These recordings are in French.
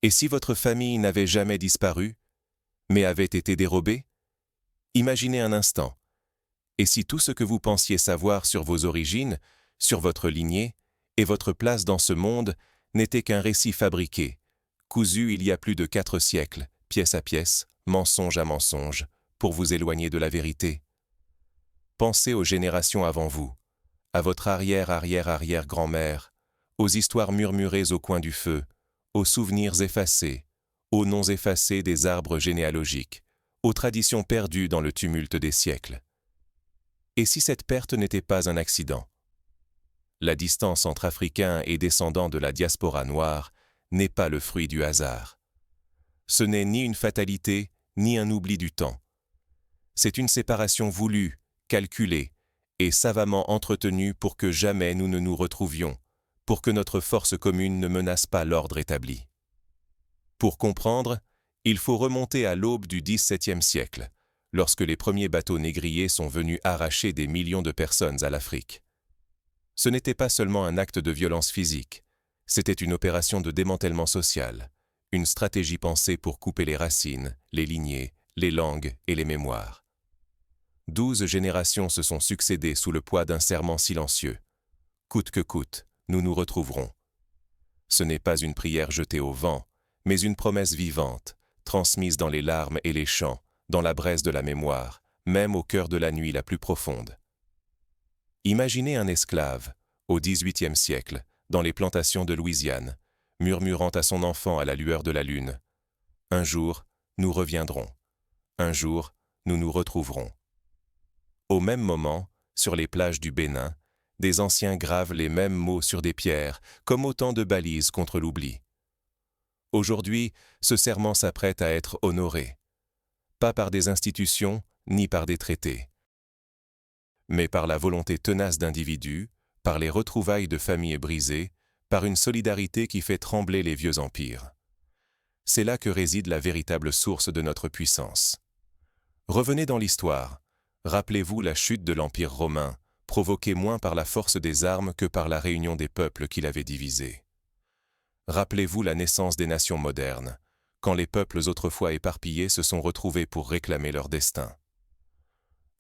Et si votre famille n'avait jamais disparu, mais avait été dérobée? Imaginez un instant. Et si tout ce que vous pensiez savoir sur vos origines, sur votre lignée et votre place dans ce monde n'était qu'un récit fabriqué, cousu il y a plus de 4 siècles, pièce à pièce, mensonge à mensonge, pour vous éloigner de la vérité? Pensez aux générations avant vous, à votre arrière-arrière-arrière-grand-mère, aux histoires murmurées au coin du feu, aux souvenirs effacés, aux noms effacés des arbres généalogiques, aux traditions perdues dans le tumulte des siècles. Et si cette perte n'était pas un accident? La distance entre Africains et descendants de la diaspora noire n'est pas le fruit du hasard. Ce n'est ni une fatalité, ni un oubli du temps. C'est une séparation voulue, calculée et savamment entretenue pour que jamais nous ne nous retrouvions, pour que notre force commune ne menace pas l'ordre établi. Pour comprendre, il faut remonter à l'aube du XVIIe siècle, lorsque les premiers bateaux négriers sont venus arracher des millions de personnes à l'Afrique. Ce n'était pas seulement un acte de violence physique, c'était une opération de démantèlement social, une stratégie pensée pour couper les racines, les lignées, les langues et les mémoires. 12 générations se sont succédées sous le poids d'un serment silencieux. Coûte que coûte, nous nous retrouverons. Ce n'est pas une prière jetée au vent, mais une promesse vivante, transmise dans les larmes et les chants, dans la braise de la mémoire, même au cœur de la nuit la plus profonde. Imaginez un esclave, au XVIIIe siècle, dans les plantations de Louisiane, murmurant à son enfant à la lueur de la lune. « Un jour, nous reviendrons. Un jour, nous nous retrouverons. » Au même moment, sur les plages du Bénin, des anciens gravent les mêmes mots sur des pierres, comme autant de balises contre l'oubli. Aujourd'hui, ce serment s'apprête à être honoré, pas par des institutions ni par des traités, mais par la volonté tenace d'individus, par les retrouvailles de familles brisées, par une solidarité qui fait trembler les vieux empires. C'est là que réside la véritable source de notre puissance. Revenez dans l'histoire. Rappelez-vous la chute de l'Empire romain, provoquée moins par la force des armes que par la réunion des peuples qui l'avaient divisé. Rappelez-vous la naissance des nations modernes, quand les peuples autrefois éparpillés se sont retrouvés pour réclamer leur destin.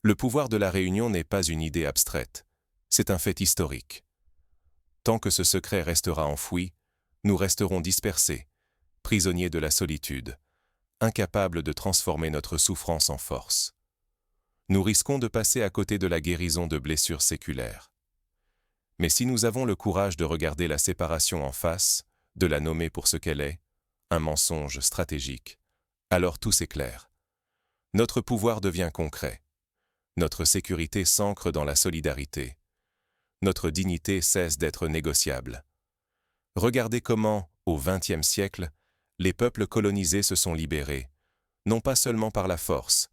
Le pouvoir de la réunion n'est pas une idée abstraite, c'est un fait historique. Tant que ce secret restera enfoui, nous resterons dispersés, prisonniers de la solitude, incapables de transformer notre souffrance en force. Nous risquons de passer à côté de la guérison de blessures séculaires. Mais si nous avons le courage de regarder la séparation en face, de la nommer pour ce qu'elle est, un mensonge stratégique, alors tout s'éclaire. Notre pouvoir devient concret. Notre sécurité s'ancre dans la solidarité. Notre dignité cesse d'être négociable. Regardez comment, au XXe siècle, les peuples colonisés se sont libérés, non pas seulement par la force,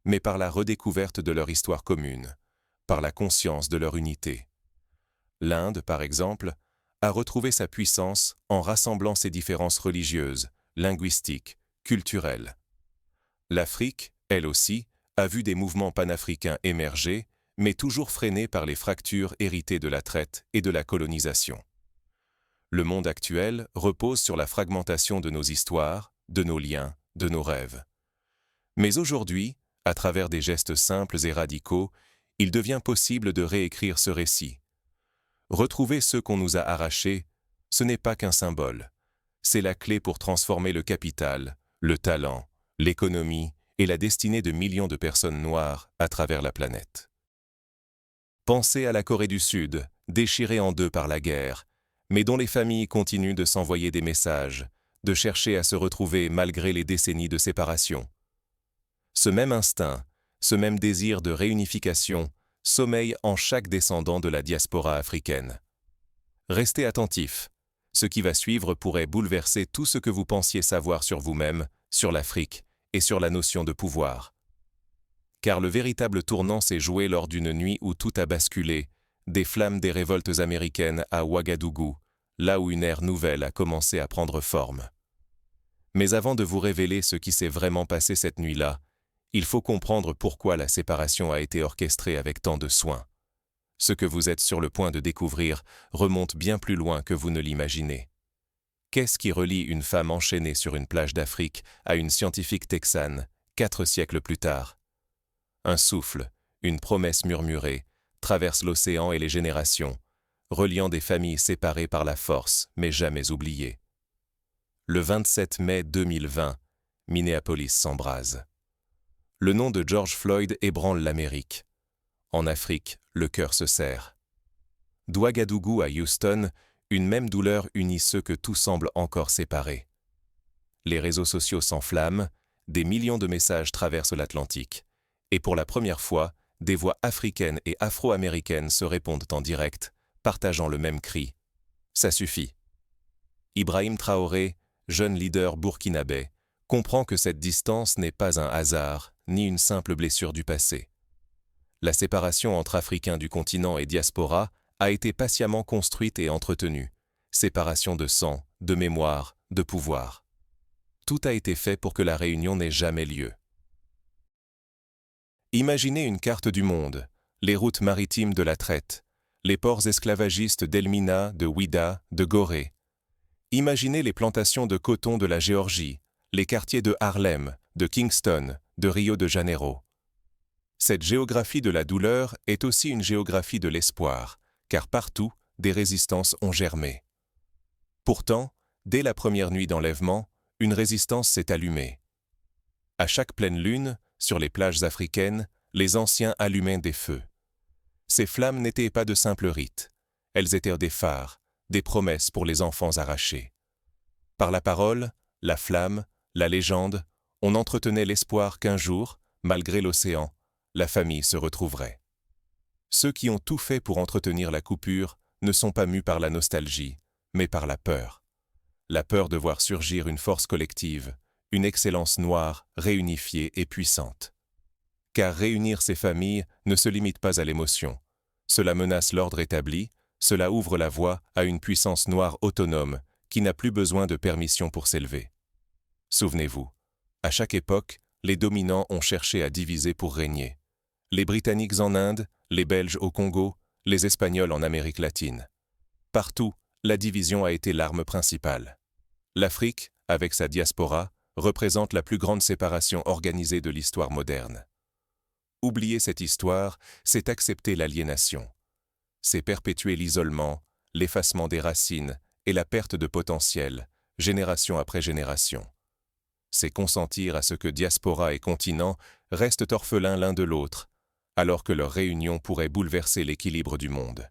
mais par la redécouverte de leur histoire commune, par la conscience de leur unité. L'Inde, par exemple, a retrouvé sa puissance en rassemblant ses différences religieuses, linguistiques, culturelles. L'Afrique, elle aussi, a vu des mouvements panafricains émerger, mais toujours freinés par les fractures héritées de la traite et de la colonisation. Le monde actuel repose sur la fragmentation de nos histoires, de nos liens, de nos rêves. Mais aujourd'hui, à travers des gestes simples et radicaux, il devient possible de réécrire ce récit. Retrouver ceux qu'on nous a arrachés, ce n'est pas qu'un symbole. C'est la clé pour transformer le capital, le talent, l'économie et la destinée de millions de personnes noires à travers la planète. Pensez à la Corée du Sud, déchirée en deux par la guerre, mais dont les familles continuent de s'envoyer des messages, de chercher à se retrouver malgré les décennies de séparation. Ce même instinct, ce même désir de réunification sommeille en chaque descendant de la diaspora africaine. Restez attentifs. Ce qui va suivre pourrait bouleverser tout ce que vous pensiez savoir sur vous-même, sur l'Afrique et sur la notion de pouvoir. Car le véritable tournant s'est joué lors d'une nuit où tout a basculé, des flammes des révoltes américaines à Ouagadougou, là où une ère nouvelle a commencé à prendre forme. Mais avant de vous révéler ce qui s'est vraiment passé cette nuit-là, il faut comprendre pourquoi la séparation a été orchestrée avec tant de soin. Ce que vous êtes sur le point de découvrir remonte bien plus loin que vous ne l'imaginez. Qu'est-ce qui relie une femme enchaînée sur une plage d'Afrique à une scientifique texane, 4 siècles plus tard? Un souffle, une promesse murmurée, traverse l'océan et les générations, reliant des familles séparées par la force, mais jamais oubliées. Le 27 mai 2020, Minneapolis s'embrase. Le nom de George Floyd ébranle l'Amérique. En Afrique, le cœur se serre. D'Ouagadougou à Houston, une même douleur unit ceux que tout semble encore séparer. Les réseaux sociaux s'enflamment, des millions de messages traversent l'Atlantique, et pour la première fois, des voix africaines et afro-américaines se répondent en direct, partageant le même cri. Ça suffit. Ibrahim Traoré, jeune leader burkinabé, comprend que cette distance n'est pas un hasard, ni une simple blessure du passé. La séparation entre Africains du continent et diaspora a été patiemment construite et entretenue. Séparation de sang, de mémoire, de pouvoir. Tout a été fait pour que la réunion n'ait jamais lieu. Imaginez une carte du monde, les routes maritimes de la traite, les ports esclavagistes d'Elmina, de Ouida, de Gorée. Imaginez les plantations de coton de la Géorgie, les quartiers de Harlem, de Kingston, de Rio de Janeiro. Cette géographie de la douleur est aussi une géographie de l'espoir, car partout, des résistances ont germé. Pourtant, dès la première nuit d'enlèvement, une résistance s'est allumée. À chaque pleine lune, sur les plages africaines, les anciens allumaient des feux. Ces flammes n'étaient pas de simples rites, elles étaient des phares, des promesses pour les enfants arrachés. Par la parole, la flamme, la légende, on entretenait l'espoir qu'un jour, malgré l'océan, la famille se retrouverait. Ceux qui ont tout fait pour entretenir la coupure ne sont pas mus par la nostalgie, mais par la peur. La peur de voir surgir une force collective, une excellence noire, réunifiée et puissante. Car réunir ces familles ne se limite pas à l'émotion. Cela menace l'ordre établi, cela ouvre la voie à une puissance noire autonome qui n'a plus besoin de permission pour s'élever. Souvenez-vous, à chaque époque, les dominants ont cherché à diviser pour régner. Les Britanniques en Inde, les Belges au Congo, les Espagnols en Amérique latine. Partout, la division a été l'arme principale. L'Afrique, avec sa diaspora, représente la plus grande séparation organisée de l'histoire moderne. Oublier cette histoire, c'est accepter l'aliénation. C'est perpétuer l'isolement, l'effacement des racines et la perte de potentiel, génération après génération. C'est consentir à ce que diaspora et continent restent orphelins l'un de l'autre, alors que leur réunion pourrait bouleverser l'équilibre du monde.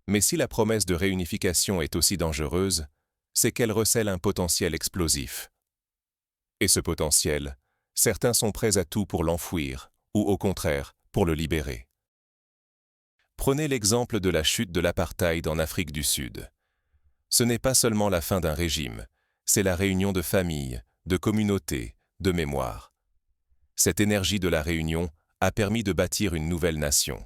Mais si la promesse de réunification est aussi dangereuse, c'est qu'elle recèle un potentiel explosif. Et ce potentiel, certains sont prêts à tout pour l'enfouir, ou au contraire, pour le libérer. Prenez l'exemple de la chute de l'apartheid en Afrique du Sud. Ce n'est pas seulement la fin d'un régime, c'est la réunion de familles, de communautés, de mémoires. Cette énergie de la réunion a permis de bâtir une nouvelle nation.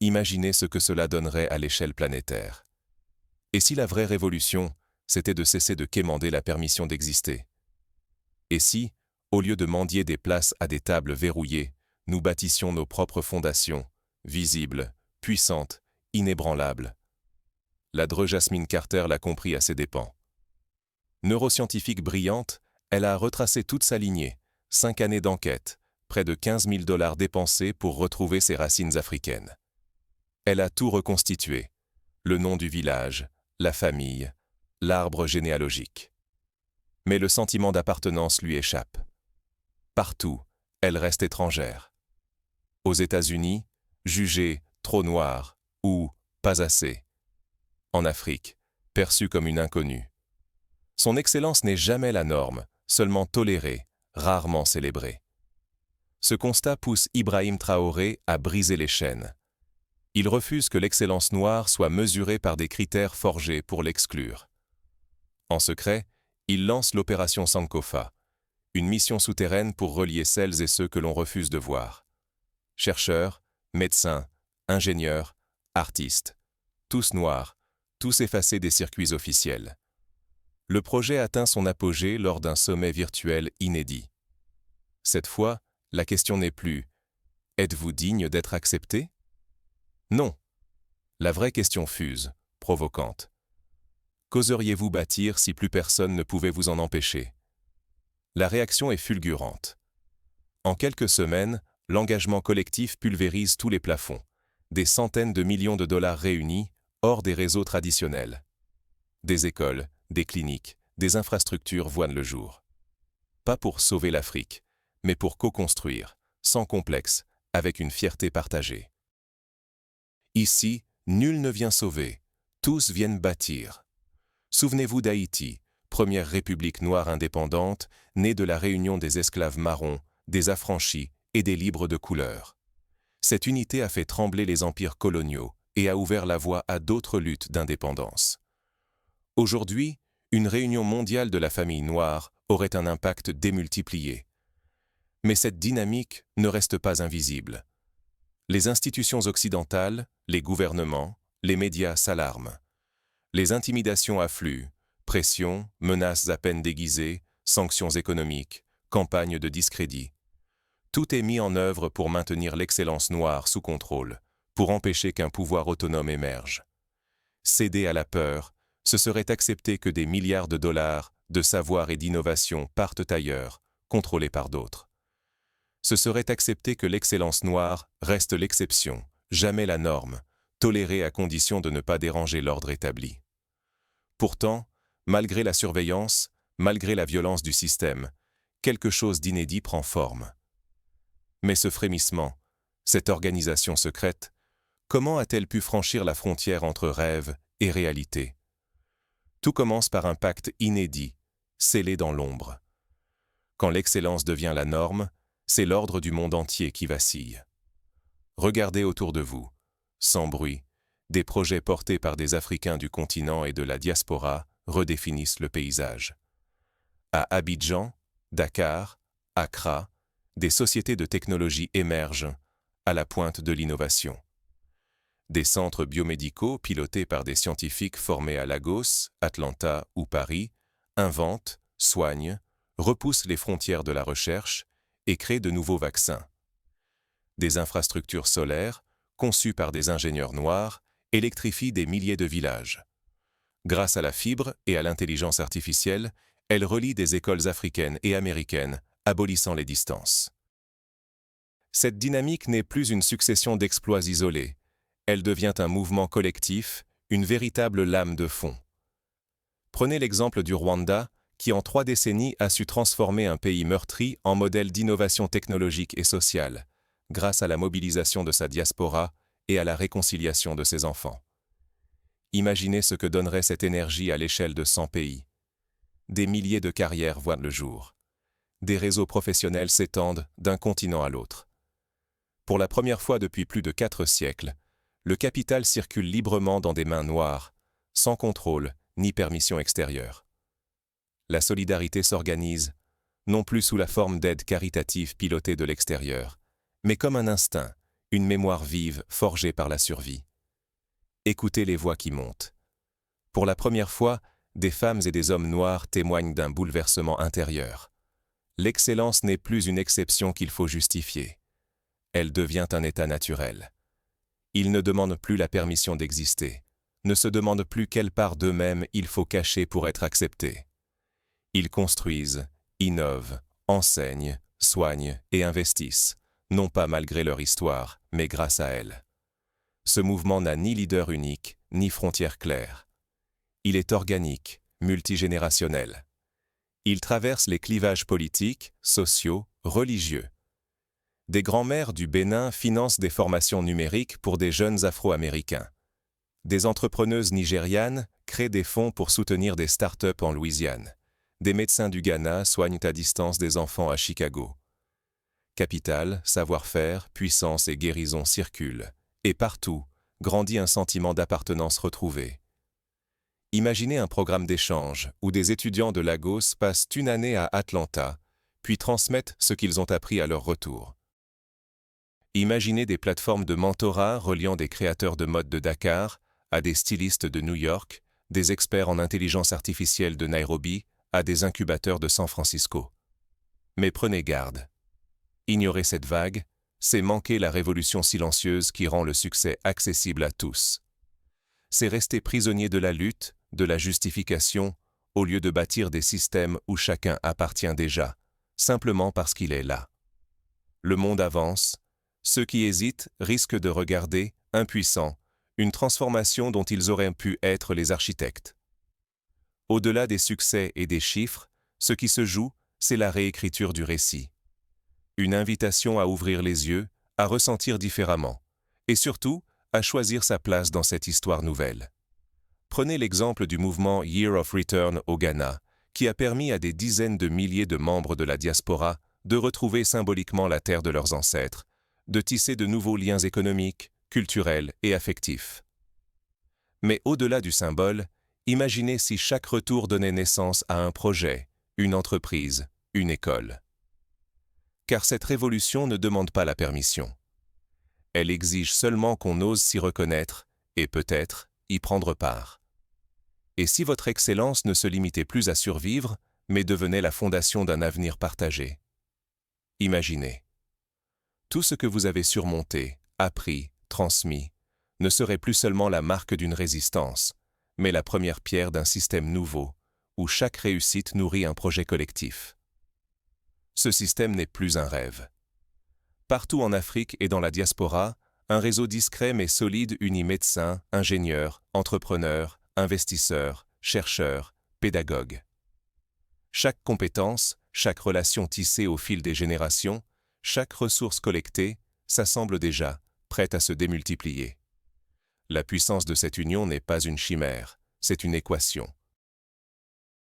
Imaginez ce que cela donnerait à l'échelle planétaire. Et si la vraie révolution, c'était de cesser de quémander la permission d'exister? Et si, au lieu de mendier des places à des tables verrouillées, nous bâtissions nos propres fondations, visibles, puissantes, inébranlables? La Dre Jasmine Carter l'a compris à ses dépens. Neuroscientifique brillante, elle a retracé toute sa lignée, 5 années d'enquête, près de 15 000 $ dépensés pour retrouver ses racines africaines. Elle a tout reconstitué, le nom du village, la famille, l'arbre généalogique. Mais le sentiment d'appartenance lui échappe. Partout, elle reste étrangère. Aux États-Unis, jugée trop noire ou pas assez. En Afrique, perçue comme une inconnue. Son excellence n'est jamais la norme, seulement tolérée, rarement célébrée. Ce constat pousse Ibrahim Traoré à briser les chaînes. Il refuse que l'excellence noire soit mesurée par des critères forgés pour l'exclure. En secret, il lance l'opération Sankofa, une mission souterraine pour relier celles et ceux que l'on refuse de voir. Chercheurs, médecins, ingénieurs, artistes, tous noirs, tous effacés des circuits officiels. Le projet atteint son apogée lors d'un sommet virtuel inédit. Cette fois, la question n'est plus « Êtes-vous digne d'être accepté ?» Non. La vraie question fuse, provocante. Qu'oseriez-vous bâtir si plus personne ne pouvait vous en empêcher? La réaction est fulgurante. En quelques semaines, l'engagement collectif pulvérise tous les plafonds. Des centaines de millions de dollars réunis, hors des réseaux traditionnels. Des écoles, des cliniques, des infrastructures voient le jour. Pas pour sauver l'Afrique, mais pour co-construire, sans complexe, avec une fierté partagée. Ici, nul ne vient sauver, tous viennent bâtir. Souvenez-vous d'Haïti, première république noire indépendante, née de la réunion des esclaves marrons, des affranchis et des libres de couleur. Cette unité a fait trembler les empires coloniaux et a ouvert la voie à d'autres luttes d'indépendance. Aujourd'hui, une réunion mondiale de la famille noire aurait un impact démultiplié. Mais cette dynamique ne reste pas invisible. Les institutions occidentales, les gouvernements, les médias s'alarment. Les intimidations affluent, pressions, menaces à peine déguisées, sanctions économiques, campagnes de discrédit. Tout est mis en œuvre pour maintenir l'excellence noire sous contrôle, pour empêcher qu'un pouvoir autonome émerge. Céder à la peur, ce serait accepter que des milliards de dollars de savoir et d'innovation partent ailleurs, contrôlés par d'autres. Ce serait accepter que l'excellence noire reste l'exception, jamais la norme, tolérée à condition de ne pas déranger l'ordre établi. Pourtant, malgré la surveillance, malgré la violence du système, quelque chose d'inédit prend forme. Mais ce frémissement, cette organisation secrète, comment a-t-elle pu franchir la frontière entre rêve et réalité? Tout commence par un pacte inédit, scellé dans l'ombre. Quand l'excellence devient la norme, c'est l'ordre du monde entier qui vacille. Regardez autour de vous, sans bruit, des projets portés par des Africains du continent et de la diaspora redéfinissent le paysage. À Abidjan, Dakar, Accra, des sociétés de technologie émergent, à la pointe de l'innovation. Des centres biomédicaux pilotés par des scientifiques formés à Lagos, Atlanta ou Paris inventent, soignent, repoussent les frontières de la recherche et créent de nouveaux vaccins. Des infrastructures solaires, conçues par des ingénieurs noirs, électrifient des milliers de villages. Grâce à la fibre et à l'intelligence artificielle, elles relient des écoles africaines et américaines, abolissant les distances. Cette dynamique n'est plus une succession d'exploits isolés. Elle devient un mouvement collectif, une véritable lame de fond. Prenez l'exemple du Rwanda, qui en 3 décennies a su transformer un pays meurtri en modèle d'innovation technologique et sociale, grâce à la mobilisation de sa diaspora et à la réconciliation de ses enfants. Imaginez ce que donnerait cette énergie à l'échelle de 100 pays. Des milliers de carrières voient le jour. Des réseaux professionnels s'étendent d'un continent à l'autre. Pour la première fois depuis plus de 4 siècles, le capital circule librement dans des mains noires, sans contrôle ni permission extérieure. La solidarité s'organise, non plus sous la forme d'aides caritatives pilotées de l'extérieur, mais comme un instinct, une mémoire vive forgée par la survie. Écoutez les voix qui montent. Pour la première fois, des femmes et des hommes noirs témoignent d'un bouleversement intérieur. L'excellence n'est plus une exception qu'il faut justifier. Elle devient un état naturel. Ils ne demandent plus la permission d'exister, ne se demandent plus quelle part d'eux-mêmes il faut cacher pour être acceptés. Ils construisent, innovent, enseignent, soignent et investissent, non pas malgré leur histoire, mais grâce à elle. Ce mouvement n'a ni leader unique, ni frontière claire. Il est organique, multigénérationnel. Il traverse les clivages politiques, sociaux, religieux. Des grands-mères du Bénin financent des formations numériques pour des jeunes Afro-Américains. Des entrepreneuses nigérianes créent des fonds pour soutenir des start-up en Louisiane. Des médecins du Ghana soignent à distance des enfants à Chicago. Capital, savoir-faire, puissance et guérison circulent. Et partout, grandit un sentiment d'appartenance retrouvé. Imaginez un programme d'échange où des étudiants de Lagos passent une année à Atlanta, puis transmettent ce qu'ils ont appris à leur retour. Imaginez des plateformes de mentorat reliant des créateurs de mode de Dakar à des stylistes de New York, des experts en intelligence artificielle de Nairobi à des incubateurs de San Francisco. Mais prenez garde. Ignorer cette vague, c'est manquer la révolution silencieuse qui rend le succès accessible à tous. C'est rester prisonnier de la lutte, de la justification, au lieu de bâtir des systèmes où chacun appartient déjà, simplement parce qu'il est là. Le monde avance, ceux qui hésitent risquent de regarder, impuissants, une transformation dont ils auraient pu être les architectes. Au-delà des succès et des chiffres, ce qui se joue, c'est la réécriture du récit. Une invitation à ouvrir les yeux, à ressentir différemment, et surtout, à choisir sa place dans cette histoire nouvelle. Prenez l'exemple du mouvement Year of Return au Ghana, qui a permis à des dizaines de milliers de membres de la diaspora de retrouver symboliquement la terre de leurs ancêtres, de tisser de nouveaux liens économiques, culturels et affectifs. Mais au-delà du symbole, imaginez si chaque retour donnait naissance à un projet, une entreprise, une école. Car cette révolution ne demande pas la permission. Elle exige seulement qu'on ose s'y reconnaître et peut-être y prendre part. Et si votre excellence ne se limitait plus à survivre, mais devenait la fondation d'un avenir partagé? Imaginez. Tout ce que vous avez surmonté, appris, transmis, ne serait plus seulement la marque d'une résistance, mais la première pierre d'un système nouveau, où chaque réussite nourrit un projet collectif. Ce système n'est plus un rêve. Partout en Afrique et dans la diaspora, un réseau discret mais solide unit médecins, ingénieurs, entrepreneurs, investisseurs, chercheurs, pédagogues. Chaque compétence, chaque relation tissée au fil des générations, chaque ressource collectée, s'assemble déjà, prête à se démultiplier. La puissance de cette union n'est pas une chimère, c'est une équation.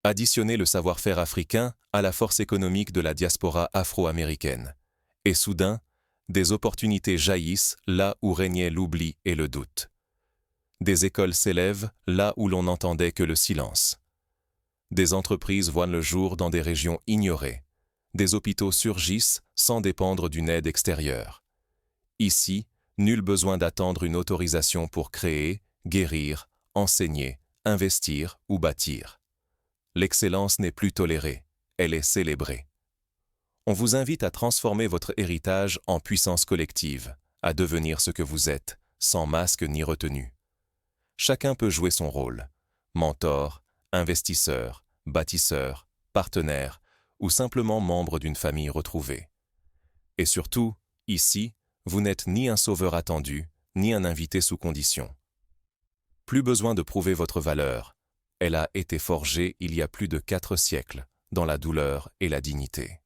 Additionnez le savoir-faire africain à la force économique de la diaspora afro-américaine. Et soudain, des opportunités jaillissent là où régnait l'oubli et le doute. Des écoles s'élèvent là où l'on n'entendait que le silence. Des entreprises voient le jour dans des régions ignorées. Des hôpitaux surgissent sans dépendre d'une aide extérieure. Ici, nul besoin d'attendre une autorisation pour créer, guérir, enseigner, investir ou bâtir. L'excellence n'est plus tolérée, elle est célébrée. On vous invite à transformer votre héritage en puissance collective, à devenir ce que vous êtes, sans masque ni retenue. Chacun peut jouer son rôle, mentor, investisseur, bâtisseur, partenaire ou simplement membre d'une famille retrouvée. Et surtout, ici, vous n'êtes ni un sauveur attendu, ni un invité sous condition. Plus besoin de prouver votre valeur, elle a été forgée il y a plus de 4 siècles, dans la douleur et la dignité.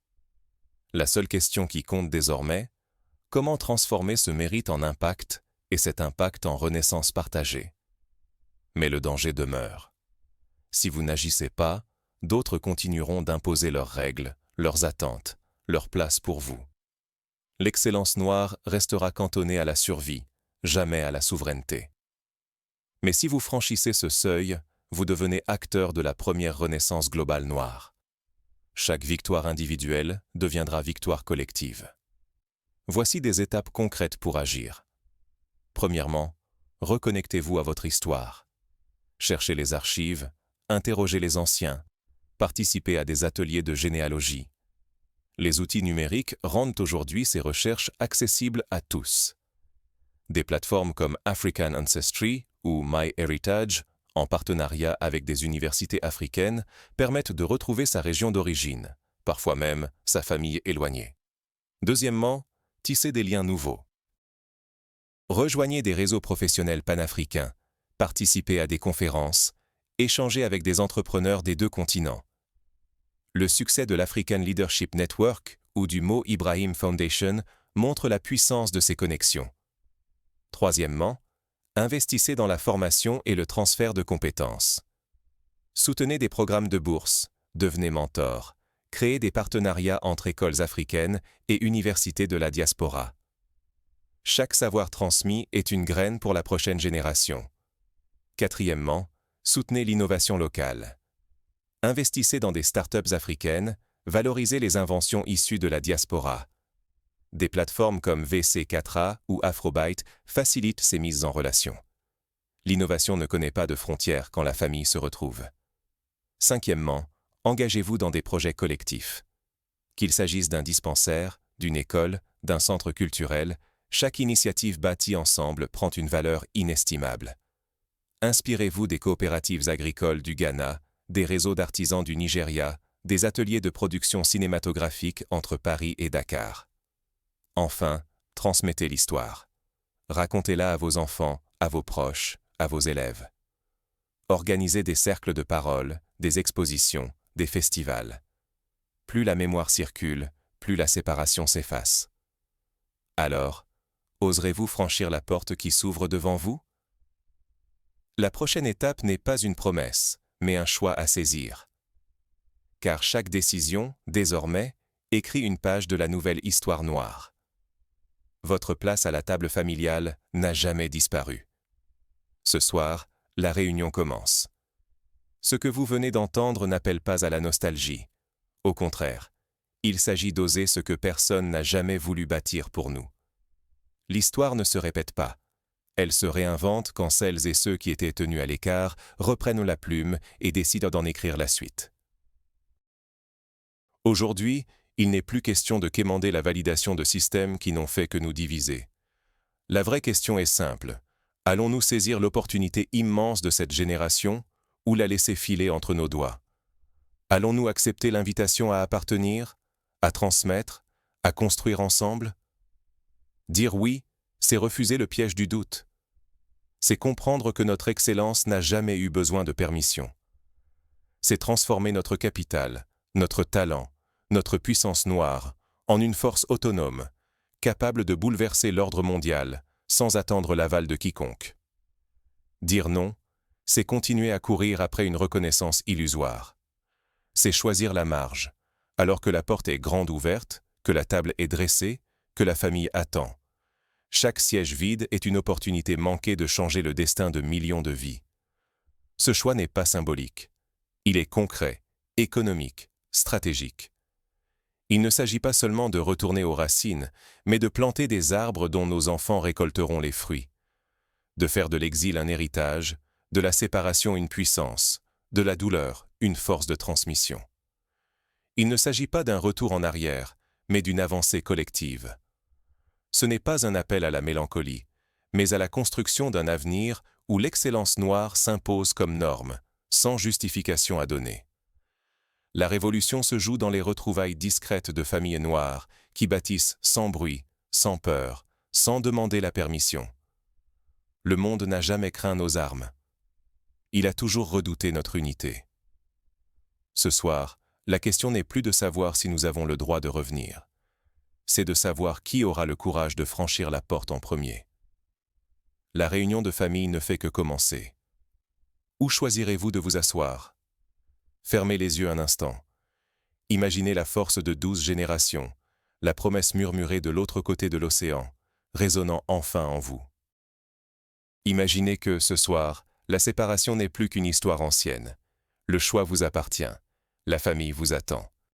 La seule question qui compte désormais, comment transformer ce mérite en impact et cet impact en renaissance partagée? Mais le danger demeure. Si vous n'agissez pas, d'autres continueront d'imposer leurs règles, leurs attentes, leur place pour vous. L'excellence noire restera cantonnée à la survie, jamais à la souveraineté. Mais si vous franchissez ce seuil, vous devenez acteur de la première renaissance globale noire. Chaque victoire individuelle deviendra victoire collective. Voici des étapes concrètes pour agir. Premièrement, reconnectez-vous à votre histoire. Cherchez les archives, interrogez les anciens, participez à des ateliers de généalogie. Les outils numériques rendent aujourd'hui ces recherches accessibles à tous. Des plateformes comme African Ancestry ou MyHeritage, en partenariat avec des universités africaines, permettent de retrouver sa région d'origine, parfois même sa famille éloignée. Deuxièmement, tissez des liens nouveaux. Rejoignez des réseaux professionnels panafricains, participez à des conférences, échangez avec des entrepreneurs des 2 continents. Le succès de l'African Leadership Network ou du Mo Ibrahim Foundation montre la puissance de ces connexions. Troisièmement, investissez dans la formation et le transfert de compétences. Soutenez des programmes de bourse, devenez mentor, créez des partenariats entre écoles africaines et universités de la diaspora. Chaque savoir transmis est une graine pour la prochaine génération. Quatrièmement, soutenez l'innovation locale. Investissez dans des startups africaines, valorisez les inventions issues de la diaspora. Des plateformes comme VC4A ou Afrobyte facilitent ces mises en relation. L'innovation ne connaît pas de frontières quand la famille se retrouve. Cinquièmement, engagez-vous dans des projets collectifs. Qu'il s'agisse d'un dispensaire, d'une école, d'un centre culturel, chaque initiative bâtie ensemble prend une valeur inestimable. Inspirez-vous des coopératives agricoles du Ghana, des réseaux d'artisans du Nigeria, des ateliers de production cinématographique entre Paris et Dakar. Enfin, transmettez l'histoire. Racontez-la à vos enfants, à vos proches, à vos élèves. Organisez des cercles de parole, des expositions, des festivals. Plus la mémoire circule, plus la séparation s'efface. Alors, oserez-vous franchir la porte qui s'ouvre devant vous? La prochaine étape n'est pas une promesse, mais un choix à saisir. Car chaque décision, désormais, écrit une page de la nouvelle histoire noire. Votre place à la table familiale n'a jamais disparu. Ce soir, la réunion commence. Ce que vous venez d'entendre n'appelle pas à la nostalgie. Au contraire, il s'agit d'oser ce que personne n'a jamais voulu bâtir pour nous. L'histoire ne se répète pas. Elle se réinvente quand celles et ceux qui étaient tenus à l'écart reprennent la plume et décident d'en écrire la suite. Aujourd'hui, il n'est plus question de quémander la validation de systèmes qui n'ont fait que nous diviser. La vraie question est simple. Allons-nous saisir l'opportunité immense de cette génération ou la laisser filer entre nos doigts? Allons-nous accepter l'invitation à appartenir, à transmettre, à construire ensemble? Dire oui, c'est refuser le piège du doute. C'est comprendre que notre excellence n'a jamais eu besoin de permission. C'est transformer notre capital, notre talent, notre puissance noire, en une force autonome, capable de bouleverser l'ordre mondial, sans attendre l'aval de quiconque. Dire non, c'est continuer à courir après une reconnaissance illusoire. C'est choisir la marge, alors que la porte est grande ouverte, que la table est dressée, que la famille attend. Chaque siège vide est une opportunité manquée de changer le destin de millions de vies. Ce choix n'est pas symbolique. Il est concret, économique, stratégique. Il ne s'agit pas seulement de retourner aux racines, mais de planter des arbres dont nos enfants récolteront les fruits. De faire de l'exil un héritage, de la séparation une puissance, de la douleur une force de transmission. Il ne s'agit pas d'un retour en arrière, mais d'une avancée collective. Ce n'est pas un appel à la mélancolie, mais à la construction d'un avenir où l'excellence noire s'impose comme norme, sans justification à donner. La révolution se joue dans les retrouvailles discrètes de familles noires qui bâtissent sans bruit, sans peur, sans demander la permission. Le monde n'a jamais craint nos armes. Il a toujours redouté notre unité. Ce soir, la question n'est plus de savoir si nous avons le droit de revenir. C'est de savoir qui aura le courage de franchir la porte en premier. La réunion de famille ne fait que commencer. Où choisirez-vous de vous asseoir? Fermez les yeux un instant. Imaginez la force de 12 générations, la promesse murmurée de l'autre côté de l'océan, résonnant enfin en vous. Imaginez que, ce soir, la séparation n'est plus qu'une histoire ancienne. Le choix vous appartient. La famille vous attend.